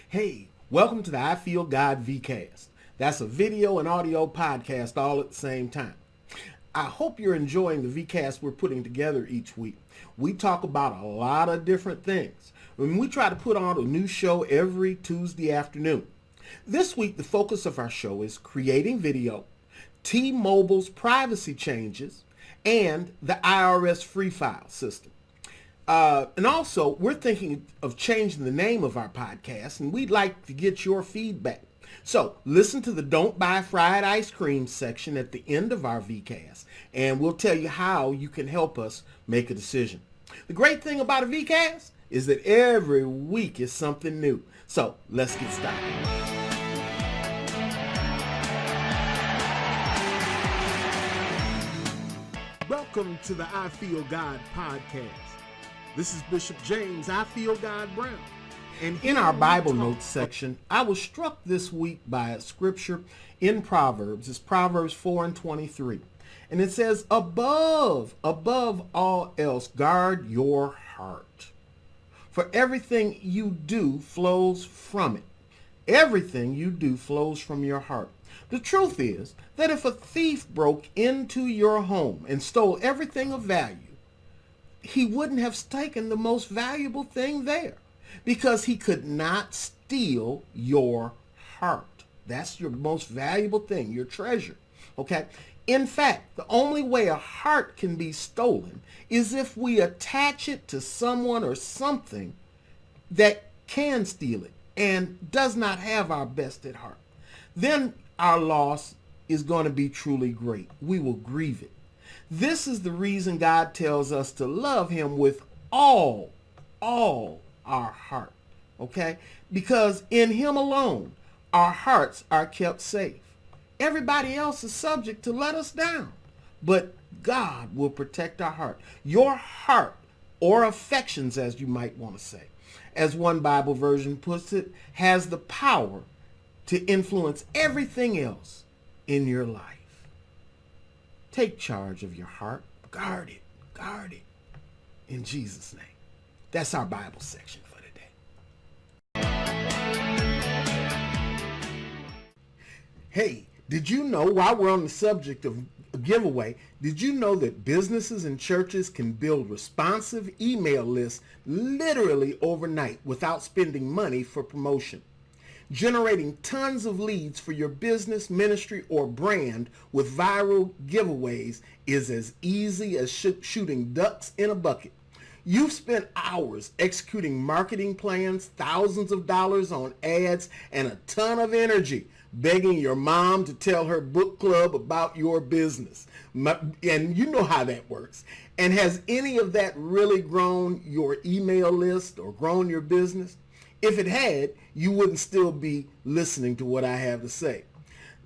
Hey, welcome to the I Feel God VCast. That's a video and audio podcast all at the same time. I hope you're enjoying the Vcast we're putting together each week. We talk about a lot of different things, and we try to put on a new show every Tuesday afternoon. This week, the focus of our show is creating video, T-Mobile's privacy changes, and the IRS Free File system. And also, we're thinking of changing the name of our podcast, and we'd like to get your feedback. So listen to the Don't Buy Fried Ice Cream section at the end of our Vcast, and we'll tell you how you can help us make a decision. The great thing about a Vcast is that every week is something new. So let's get started. Welcome to the I Feel God podcast. This is Bishop James, I Feel God Brown. And in our Bible notes section, I was struck this week by a scripture in Proverbs. It's Proverbs 4:23. And it says, above all else, guard your heart. For everything you do flows from it. Everything you do flows from your heart. The truth is that if a thief broke into your home and stole everything of value, he wouldn't have taken the most valuable thing there because he could not steal your heart. That's your most valuable thing, your treasure. Okay? In fact, the only way a heart can be stolen is if we attach it to someone or something that can steal it and does not have our best at heart. Then our loss is going to be truly great. We will grieve it. This is the reason God tells us to love him with all our heart, okay? Because in him alone, our hearts are kept safe. Everybody else is subject to let us down, but God will protect our heart. Your heart, or affections, as you might want to say, as one Bible version puts it, has the power to influence everything else in your life. Take charge of your heart. Guard it in Jesus' name. That's our Bible section for today. Hey, did you know, while we're on the subject of a giveaway, did you know that businesses and churches can build responsive email lists literally overnight without spending money for promotion? Generating tons of leads for your business, ministry, or brand with viral giveaways is as easy as shooting ducks in a bucket. You've spent hours executing marketing plans, thousands of dollars on ads, and a ton of energy begging your mom to tell her book club about your business. And you know how that works. And has any of that really grown your email list or grown your business? If it had, you wouldn't still be listening to what I have to say.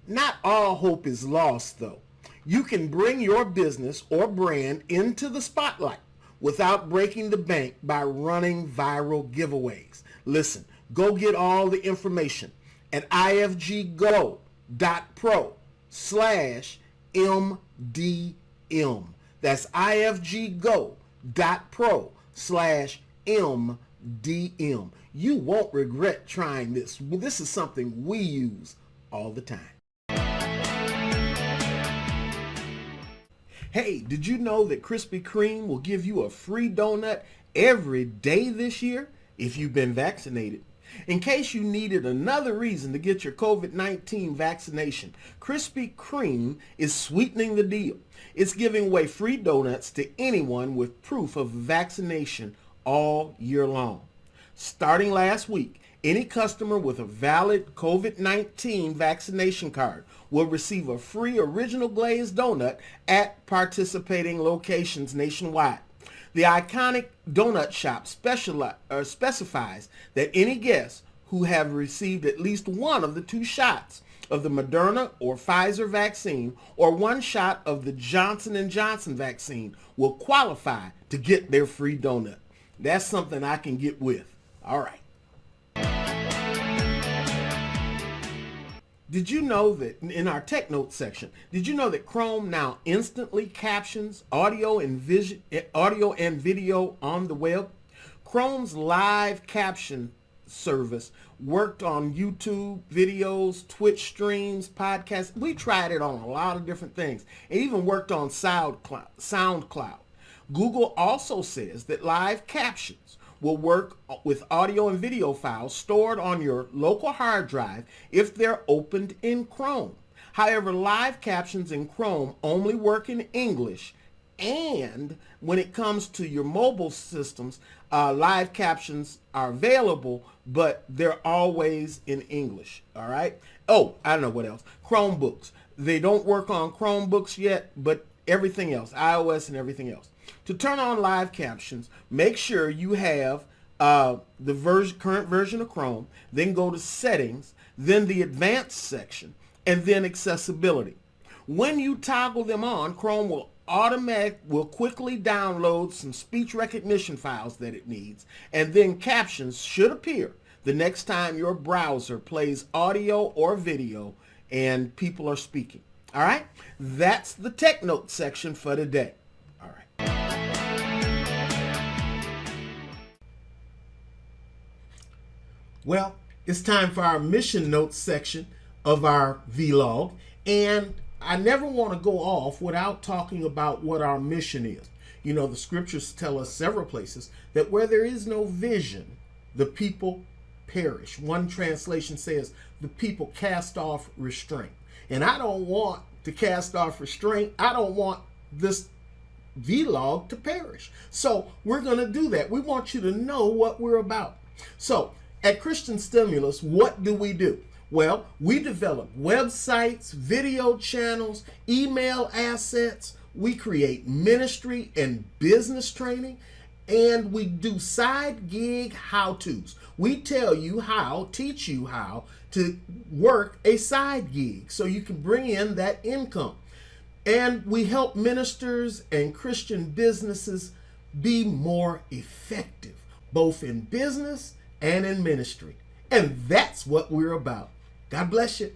Not all hope is lost, though. You can bring your business or brand into the spotlight without breaking the bank by running viral giveaways. Listen, go get all the information at ifggo.pro/MDM. That's ifggo.pro/MDM. You won't regret trying this. This is something we use all the time. Hey, did you know that Krispy Kreme will give you a free donut every day this year if you've been vaccinated? In case you needed another reason to get your COVID-19 vaccination, Krispy Kreme is sweetening the deal. It's giving away free donuts to anyone with proof of vaccination all year long. Starting last week, any customer with a valid COVID-19 vaccination card will receive a free original glazed donut at participating locations nationwide. The iconic donut shop specifies that any guests who have received at least one of the 2 shots of the Moderna or Pfizer vaccine or 1 shot of the Johnson & Johnson vaccine will qualify to get their free donut. That's something I can get with. All right. Did you know that in our tech notes section, did you know that Chrome now instantly captions audio and video on the web? Chrome's live caption service, worked on YouTube videos, Twitch streams, podcasts. We tried it on a lot of different things. It even worked on SoundCloud. Google also says that live captions will work with audio and video files stored on your local hard drive if they're opened in Chrome. However, live captions in Chrome only work in English, and when it comes to your mobile systems, live captions are available, but they're always in English, all right? Oh, I don't know what else. Chromebooks. They don't work on Chromebooks yet, but everything else, iOS and everything else. To turn on live captions, make sure you have the current version of Chrome, then go to Settings, then the Advanced section, and then Accessibility. When you toggle them on, Chrome will quickly download some speech recognition files that it needs, and then captions should appear the next time your browser plays audio or video and people are speaking. All right? That's the Tech Note section for today. All right. Well, it's time for our mission notes section of our vlog, and I never want to go off without talking about what our mission is. You know, the scriptures tell us several places that where there is no vision, the people perish. One translation says the people cast off restraint. And I don't want to cast off restraint. I don't want this vlog to perish. So we're going to do that. We want you to know what we're about. So at Christian Stimulus, what do? Well, we develop websites, video channels, email assets. We create ministry and business training, and we do side gig how-tos. We tell you how, teach you how to work a side gig so you can bring in that income. And we help ministers and Christian businesses be more effective, both in business and in ministry. And that's what we're about. God bless you.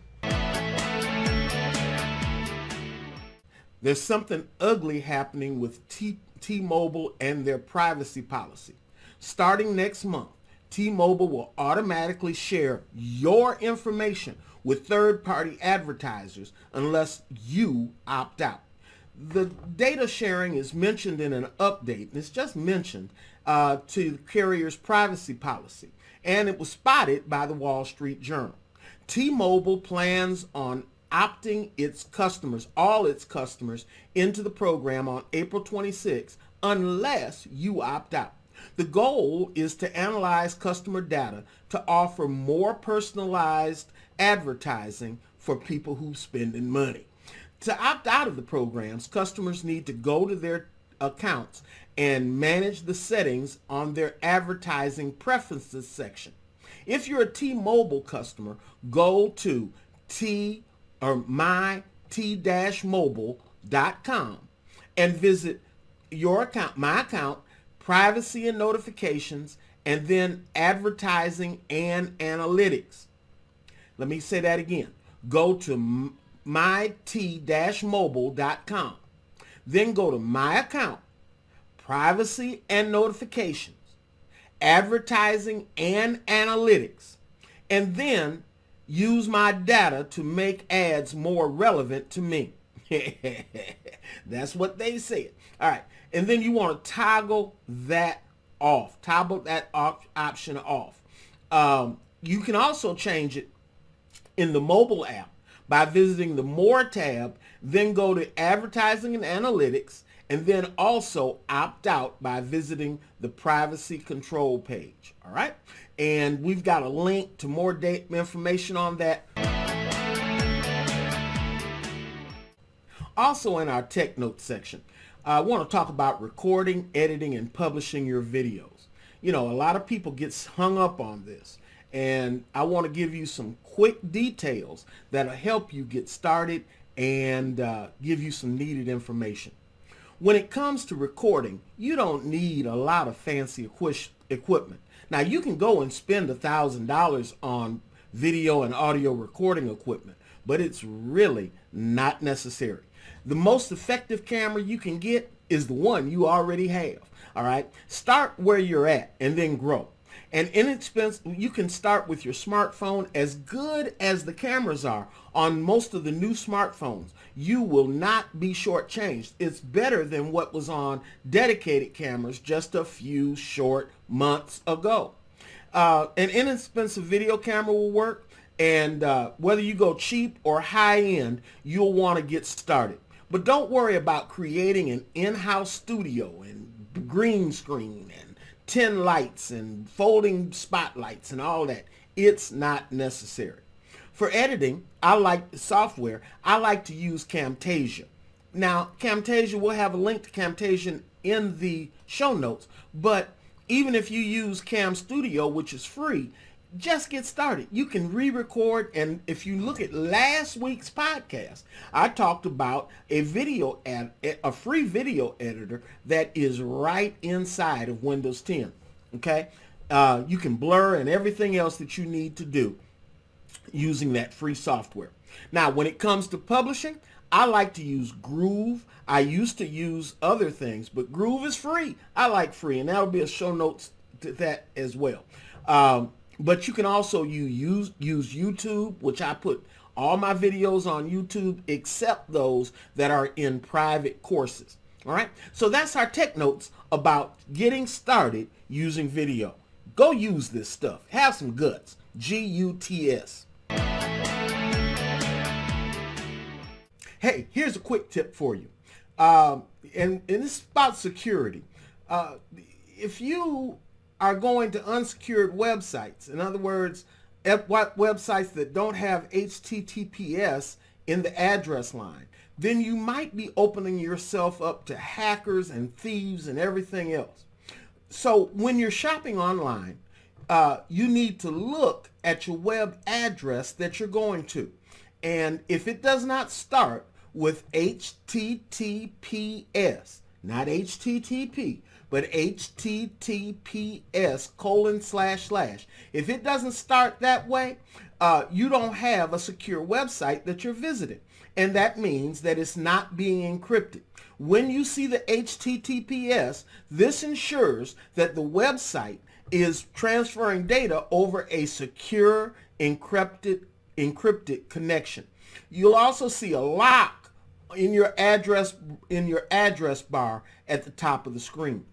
There's something ugly happening with T-Mobile and their privacy policy. Starting next month, T-Mobile will automatically share your information with third-party advertisers unless you opt out. The data sharing is mentioned in an update, and it's just mentioned to the carrier's privacy policy, and it was spotted by the Wall Street Journal. T-Mobile plans on opting its customers, all its customers, into the program on April 26 unless you opt out. The goal is to analyze customer data to offer more personalized advertising for people who spending money. To opt out of the programs, customers need to go to their accounts and manage the settings on their advertising preferences section. If you're a T-Mobile customer, go to my-mobile.com and visit your account, my account, privacy and notifications, and then advertising and analytics. Let me say that again. Go to my-mobile.com. Then go to my account, privacy and notifications, advertising and analytics, and then use my data to make ads more relevant to me. That's what they said. All right. And then you want to toggle that off. Toggle that option off. You can also change it in the mobile app by visiting the More tab, then go to Advertising and Analytics, and then also opt out by visiting the Privacy Control page. All right? And we've got a link to more information on that. Also in our Tech Notes section, I want to talk about recording, editing, and publishing your videos. You know, a lot of people get hung up on this, and I want to give you some quick details that'll help you get started and give you some needed information. When it comes to recording, you don't need a lot of fancy equipment. Now, you can go and spend $1,000 on video and audio recording equipment, but it's really not necessary. The most effective camera you can get is the one you already have. All right. Start where you're at and then grow. And inexpensive, you can start with your smartphone. As good as the cameras are on most of the new smartphones, you will not be shortchanged. It's better than what was on dedicated cameras just a few short months ago. An inexpensive video camera will work, and whether you go cheap or high end, you'll want to get started. But don't worry about creating an in-house studio and green screen and 10 lights and folding spotlights and all that. It's not necessary. For editing, I like to use Camtasia. Now, Camtasia, we'll have a link to Camtasia in the show notes, but even if you use Cam Studio, which is free, just get started. You can re-record, and if you look at last week's podcast, I talked about a free video editor that is right inside of Windows 10. Okay, you can blur and everything else that you need to do using that free software. Now, when it comes to publishing, I like to use Groove. I used to use other things, but Groove is free. I like free, and that'll be a show notes to that as well. But you can also use YouTube, which I put all my videos on YouTube except those that are in private courses. All right, so that's our tech notes about getting started using video. Go use this stuff. Have some guts. GUTS. Hey, here's a quick tip for you. And this is about security. If you are going to unsecured websites, in other words, websites that don't have HTTPS in the address line, then you might be opening yourself up to hackers and thieves and everything else. So when you're shopping online, you need to look at your web address that you're going to. And if it does not start with HTTPS, not HTTP, but HTTPS://. If it doesn't start that way, you don't have a secure website that you're visiting. And that means that it's not being encrypted. When you see the HTTPS, this ensures that the website is transferring data over a secure encrypted connection. You'll also see a lock in your address bar at the top of the screen.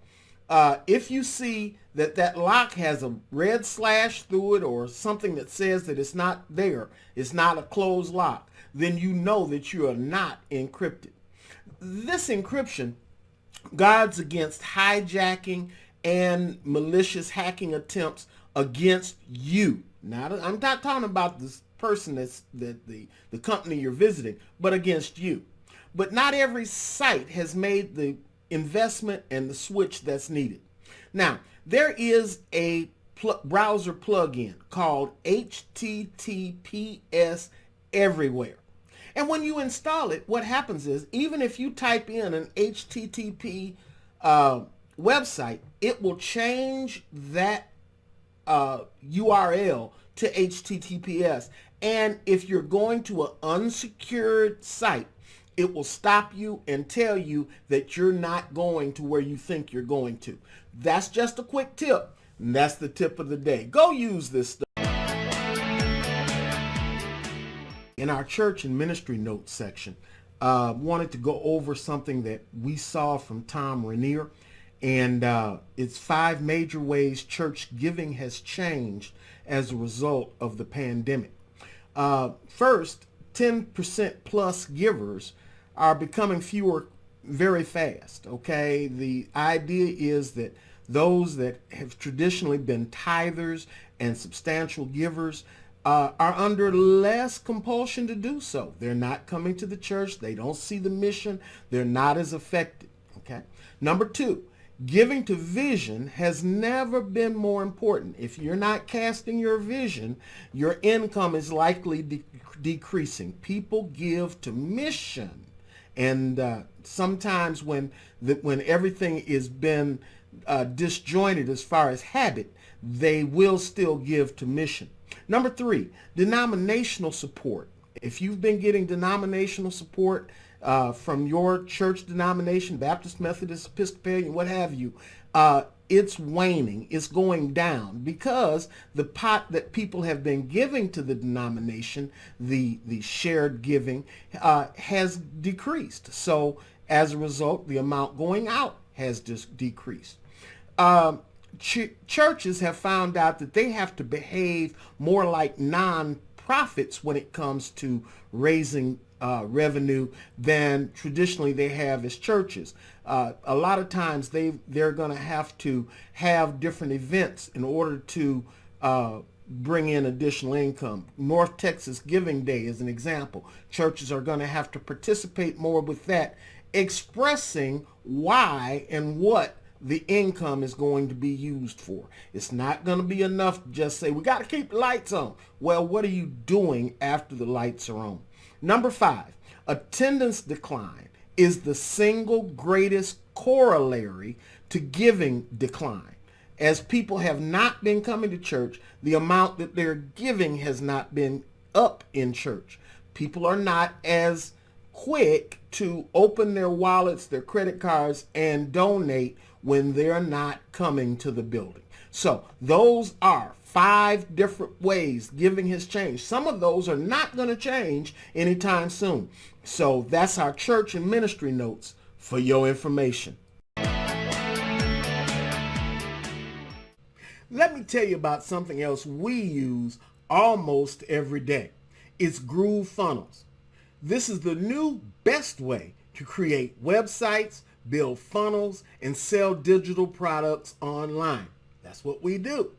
If you see that lock has a red slash through it or something that says that it's not there, it's not a closed lock, then you know that you are not encrypted. This encryption guards against hijacking and malicious hacking attempts against you. Now, I'm not talking about this person the company you're visiting, but against you. But not every site has made the investment and the switch that's needed. Now, there is a browser plugin called HTTPS Everywhere. And when you install it, what happens is, even if you type in an HTTP website, it will change that URL to HTTPS. And if you're going to an unsecured site, it will stop you and tell you that you're not going to where you think you're going to. That's just a quick tip, and that's the tip of the day. Go use this stuff. In our church and ministry notes section, wanted to go over something that we saw from Tom Rainier, and it's 5 major ways church giving has changed as a result of the pandemic. First, 10% plus givers are becoming fewer very fast. Okay, the idea is that those that have traditionally been tithers and substantial givers are under less compulsion to do so. They're not coming to the church. They don't see the mission. They're not as effective. Okay. Number 2, giving to vision has never been more important. If you're not casting your vision, your income is likely decreasing. People give to mission, and sometimes when everything is been disjointed as far as habit, they will still give to mission. Number 3, denominational support. If you've been getting denominational support from your church denomination, Baptist, Methodist, Episcopalian, what have you, it's waning, it's going down, because the pot that people have been giving to the denomination, the shared giving, has decreased. So as a result, the amount going out has just decreased. Churches have found out that they have to behave more like non-profits when it comes to raising revenue than traditionally they have as churches. A lot of times they're going to have different events in order to bring in additional income. North Texas Giving Day is an example. Churches are going to have to participate more with that, expressing why and what the income is going to be used for. It's not going to be enough to just say, we got to keep the lights on. Well, what are you doing after the lights are on? Number 5, attendance decline is the single greatest corollary to giving decline. As people have not been coming to church, the amount that they're giving has not been up in church. People are not as quick to open their wallets, their credit cards, and donate when they're not coming to the building. So those are 5 different ways giving has changed. Some of those are not going to change anytime soon. So that's our church and ministry notes for your information. Let me tell you about something else we use almost every day. It's Groove Funnels. This is the new best way to create websites, build funnels, and sell digital products online. That's what we do.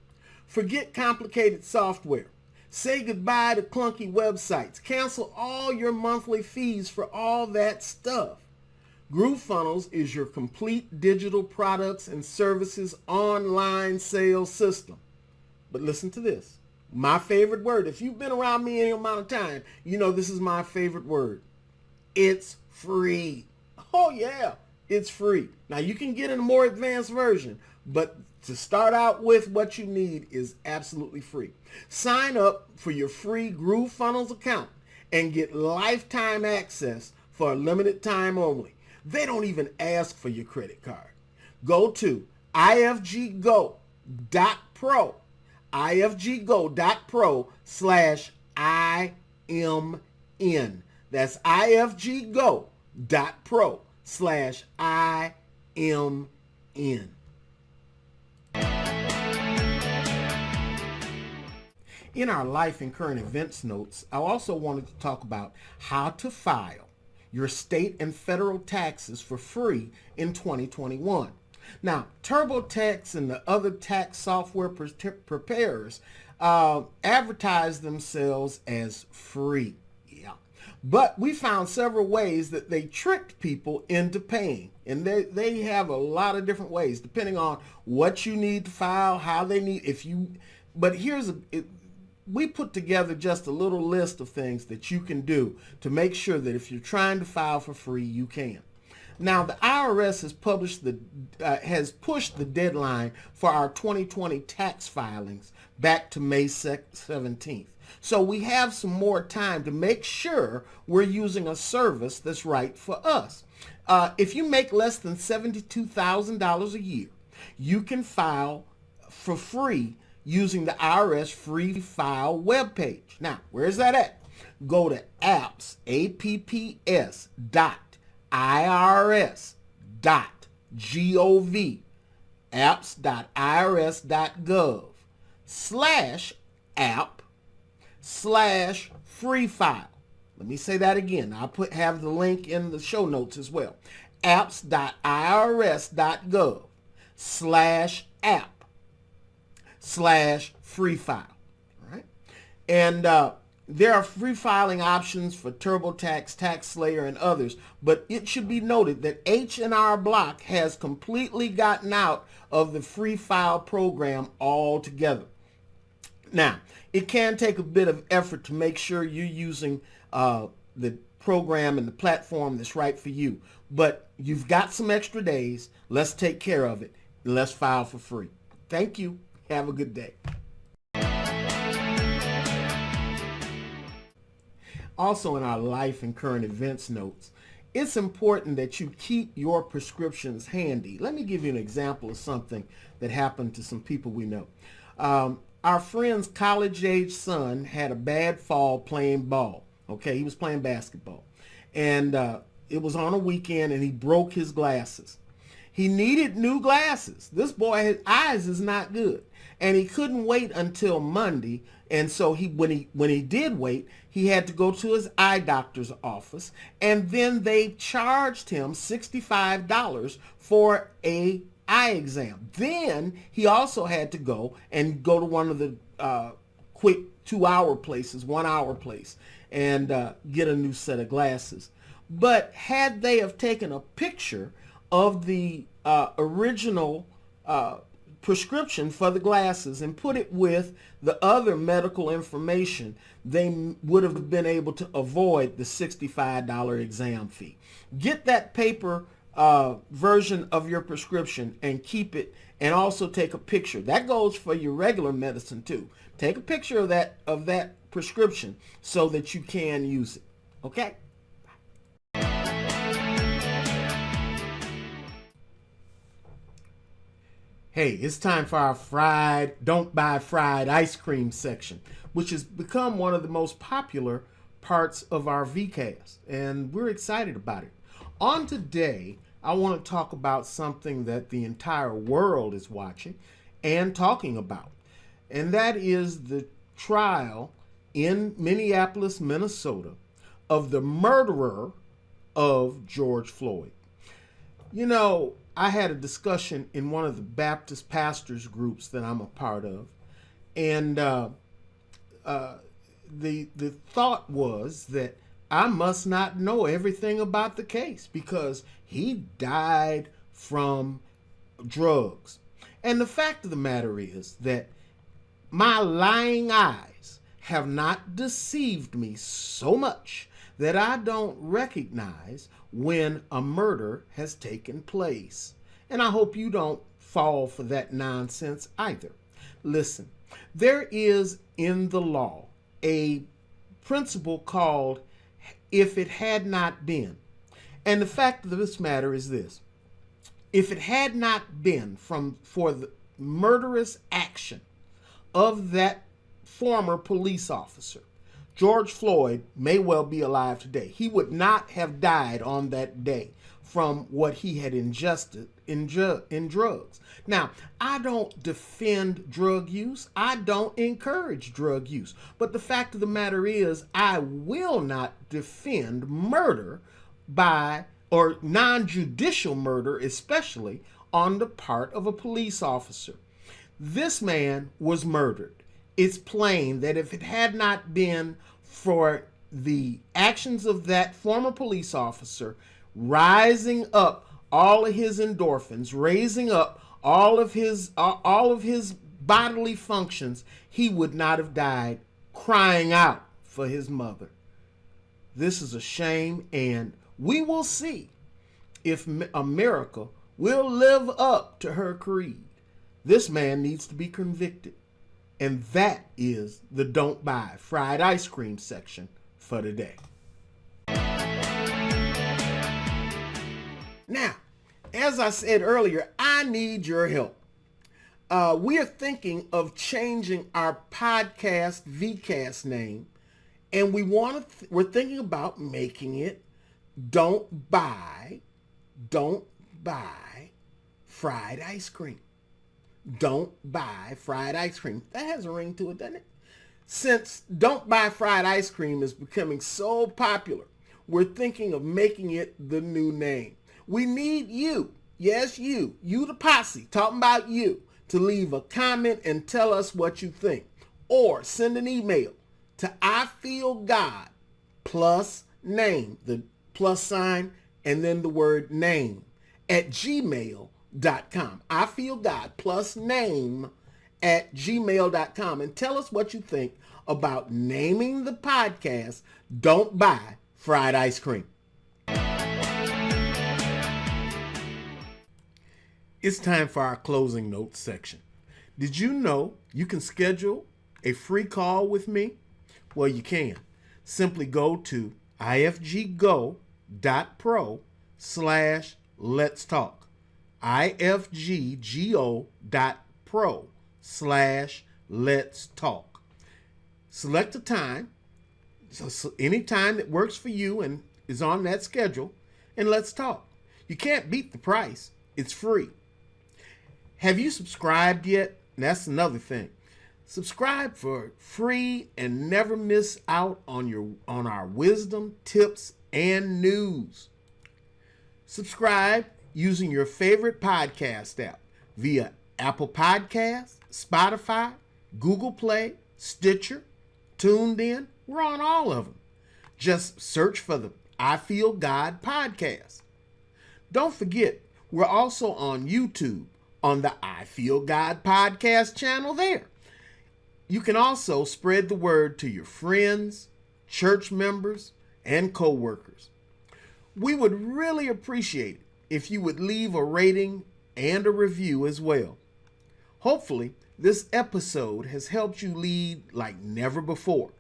Forget complicated software. Say goodbye to clunky websites. Cancel all your monthly fees for all that stuff. Groove Funnels is your complete digital products and services online sales system. But listen to this. My favorite word. If you've been around me any amount of time, you know this is my favorite word. It's free. Oh yeah, it's free. Now you can get in a more advanced version, but to start out with, what you need is absolutely free. Sign up for your free Groove Funnels account and get lifetime access for a limited time only. They don't even ask for your credit card. Go to ifggo.pro, ifggo.pro/IMN. That's ifggo.pro/IMN. In our life and current events notes, I also wanted to talk about how to file your state and federal taxes for free in 2021. Now, TurboTax and the other tax software preparers advertise themselves as free. Yeah. But we found several ways that they tricked people into paying. And they have a lot of different ways, depending on what you need to file, how they need, but we put together just a little list of things that you can do to make sure that if you're trying to file for free, you can. Now, the IRS has pushed the deadline for our 2020 tax filings back to May 17th. So we have some more time to make sure we're using a service that's right for us. If you make less than $72,000 a year, you can file for free using the IRS Free File webpage. Now, where's that at? Go to apps.irs.gov, apps.irs.gov/app/free file. Let me say that again. I'll have the link in the show notes as well. apps.irs.gov/app/free file. All right. And there are free filing options for TurboTax, TaxSlayer, and others, but it should be noted that H&R Block has completely gotten out of the free file program altogether. Now, it can take a bit of effort to make sure you're using the program and the platform that's right for you, but you've got some extra days. Let's take care of it. Let's file for free. Thank you. Have a good day. Also in our life and current events notes, it's important that you keep your prescriptions handy. Let me give you an example of something that happened to some people we know. Our friend's college-age son had a bad fall playing ball. Okay, he was playing basketball. And it was on a weekend, and he broke his glasses. He needed new glasses. This boy, his eyes is not good. And he couldn't wait until Monday. And so when he did wait, he had to go to his eye doctor's office. And then they charged him $65 for a eye exam. Then he also had to go to one of the quick 2-hour places, 1-hour place, and get a new set of glasses. But had they have taken a picture of the original prescription for the glasses and put it with the other medical information, they would have been able to avoid the $65 exam fee. Get that paper version of your prescription and keep it, and also take a picture. That goes for your regular medicine too. Take a picture of that prescription so that you can use it. Okay? Hey, it's time for our Don't Buy Fried Ice Cream section, which has become one of the most popular parts of our Vcast, and we're excited about it. On today, I want to talk about something that the entire world is watching and talking about, and that is the trial in Minneapolis, Minnesota, of the murderer of George Floyd. You know, I had a discussion in one of the Baptist pastors groups that I'm a part of, and the thought was that I must not know everything about the case because he died from drugs. And the fact of the matter is that my lying eyes have not deceived me so much that I don't recognize when a murder has taken place. And I hope you don't fall for that nonsense either. Listen, there is in the law a principle called if it had not been. And the fact of this matter is this: if it had not been for the murderous action of that former police officer, George Floyd may well be alive today. He would not have died on that day from what he had ingested in drugs. Now, I don't defend drug use. I don't encourage drug use. But the fact of the matter is, I will not defend murder or non-judicial murder, especially on the part of a police officer. This man was murdered. It's plain that if it had not been for the actions of that former police officer, rising up all of his endorphins, raising up all of his bodily functions, he would not have died crying out for his mother. This is a shame, and we will see if America will live up to her creed. This man needs to be convicted. And that is the Don't Buy Fried Ice Cream section for today. Now, as I said earlier, I need your help. We are thinking of changing our podcast Vcast name, and we're thinking about making it Don't Buy Fried Ice Cream. Don't Buy Fried Ice Cream. That has a ring to it, doesn't it? Since Don't Buy Fried Ice Cream is becoming so popular, we're thinking of making it the new name. We need you, yes, you the posse, talking about you, to leave a comment and tell us what you think. Or send an email to I Feel God plus name, the plus sign, and then the word name at gmail.com. I Feel God plus name at gmail.com, and tell us what you think about naming the podcast Don't Buy Fried Ice Cream. It's time for our closing notes section. Did you know you can schedule a free call with me? Well, you can. Simply go to ifggo.com ifggo.pro/let's talk. ifggo.pro/let's talk. Select a time, so any time that works for you and is on that schedule, and let's talk. You can't beat the price. It's free. Have you subscribed yet? That's another thing. Subscribe for free and never miss out on our wisdom, tips, and news. Subscribe using your favorite podcast app via Apple Podcasts, Spotify, Google Play, Stitcher, Tuned In. We're on all of them. Just search for the I Feel God podcast. Don't forget, we're also on YouTube on the I Feel God podcast channel there. You can also spread the word to your friends, church members, and co-workers. We would really appreciate it if you would leave a rating and a review as well. Hopefully, this episode has helped you lead like never before.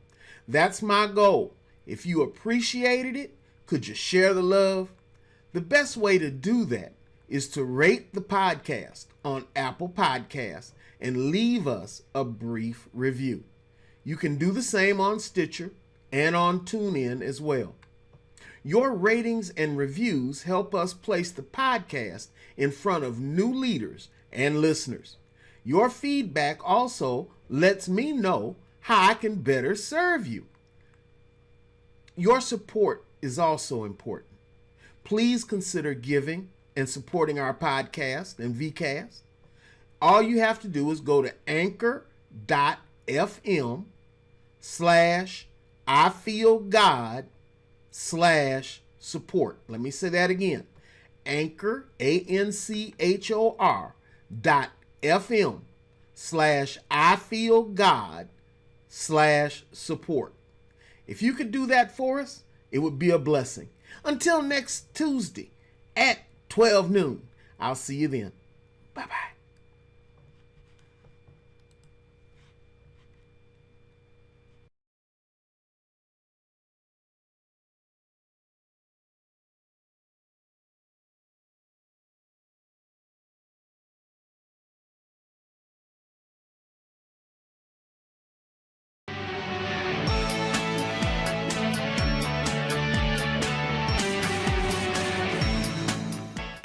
That's my goal. If you appreciated it, could you share the love? The best way to do that is to rate the podcast on Apple Podcasts and leave us a brief review. You can do the same on Stitcher and on TuneIn as well. Your ratings and reviews help us place the podcast in front of new leaders and listeners. Your feedback also lets me know how I can better serve you. Your support is also important. Please consider giving and supporting our podcast and Vcasts. All you have to do is go to anchor.fm/IFeelGod/support. Let me say that again. Anchor, ANCHOR.fm/IFeelGod/support. If you could do that for us, it would be a blessing. Until next Tuesday at 12 noon. I'll see you then. Bye-bye.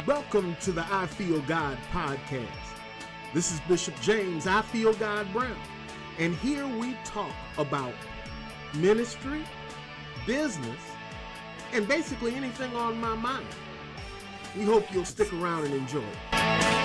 Welcome to the I Feel God podcast. This is Bishop James, I Feel God Brown, and here we talk about ministry, business, and basically anything on my mind. We hope you'll stick around and enjoy it.